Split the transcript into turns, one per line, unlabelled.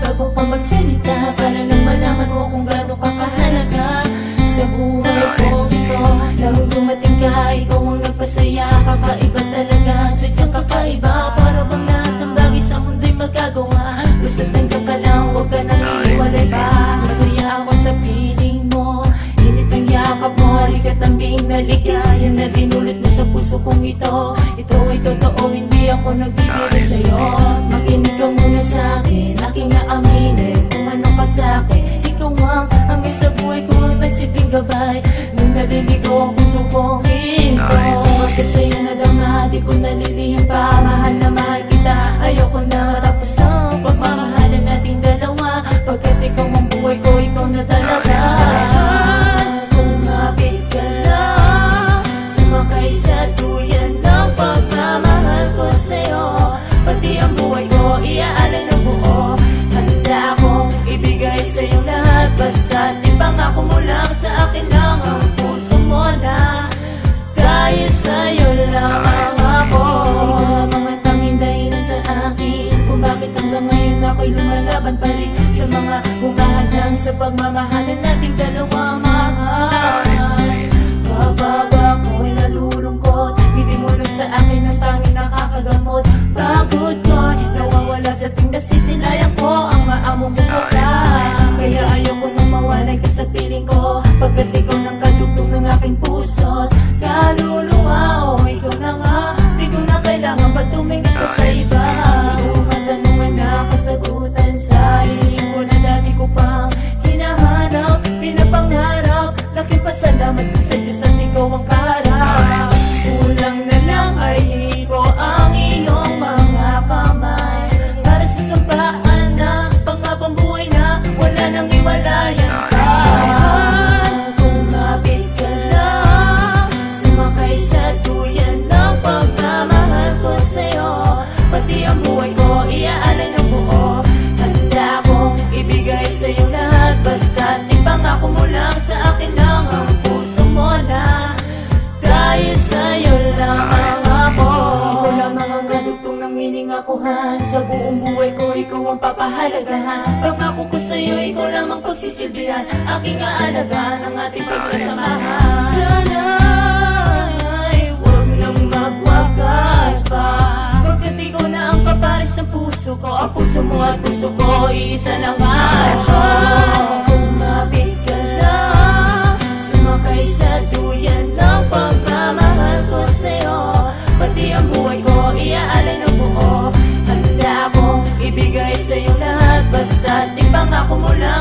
bago ka magsalita, para lang malaman mo kung gaano ka kahalaga sa buhay ko ito. Lalo dumating ka, ikaw ang nagpasaya, kakaiba talaga, sadyang kakaiba. Para bang lahat ng bagay sa mundo'y magagawa, basta tanggap ka lang, huwag ka nang iiwalay pa. Masaya ako sa piling mo, init ang yakap mo, halika't lambing na ligaya na dinulot mo sa puso kong ito. Ito ay totoo, hindi ako nagbibiro sa'yo. Makinig ka muna sa'kin, aking naaminin kung ano ka sa'kin. Ikaw ang hanggang sa buhay ko ang nagsibing gabay, nung naliligo ang puso kong ito. Bakit sa'yo nadama, di ko nalilihim pa. Mahal na mahal kita, ayoko na matapos ang pagmamahalan nating dalawa. Pagkat ikaw ang buhay ko, ikaw na talaga. Kumapit ka lang, sumakay sa duyan ng pagmamahal ko sa'yo. Pati ang buhay ko, iaalay ng buo. Handa akong ibigay sa'yo lahat, basta't ipangako mo lang sa akin lang ang puso mo na dahil sa'yo lamang ako. Ikaw lamang ang tanging dahilan sa akin kung bakit hanggang ngayon ako'y lumalaban pa rin sa mga humahadang sa pagmamahalan nating dalawa, mahal. Bababa ko'y nalulungkot, hindi mo lang sa akin ang tanging nakakagamot. Pagod ko'y nawawala sa tuwing nasisilayan ko ang maamong bukala. Kaya ayoko nang mawalay ka sa piling ko, pagkat ikaw ng kadugtong ng aking puso't kaluluwa. O ikaw na nga, di ko na kailangan pa tumingin ka sa iba. Ikaw katanungan na kasagutan sa hiling ko na dati ko pang hinahanap, pinapangarap. Laking pasalamat ko sa Diyos at ikaw ang kaharap. Kulang na lang ay hiko ang iyong mga kamay para sa sampaan na pangapang buhay na wala nang iwalayan ka. Kumapit ka lang, sumakay sa duyan ng pagmamahal ko sa'yo. Pati ang buhay ko, iaalay ng buo. Handa akong ibigay sa'yo lahat, basta't ipangako mo lang sa akin lang ang puso mo na dahil sa'yo lamang ako. Ikaw lamang ang kadugtong ng hiningakuhan, sa buong buhay ko ikaw ang papahalagahan. Pangako ko sa'yo, ikaw lamang pagsisilbihan, aking aalagaan ang ating pagsasamahan. Sana ay huwag nang magwakas pa, pagkat ikaw na ang kapares ng puso ko. Ang puso mo at puso ko, isa na nga. Kumapit ka lang, sumakay sa duyan ng pagmamahal ko sa'yo. Pati ang buhay ko, iaalay ng buo. Handa akong ibigay sa'yo lahat, basta't ipangako mo lang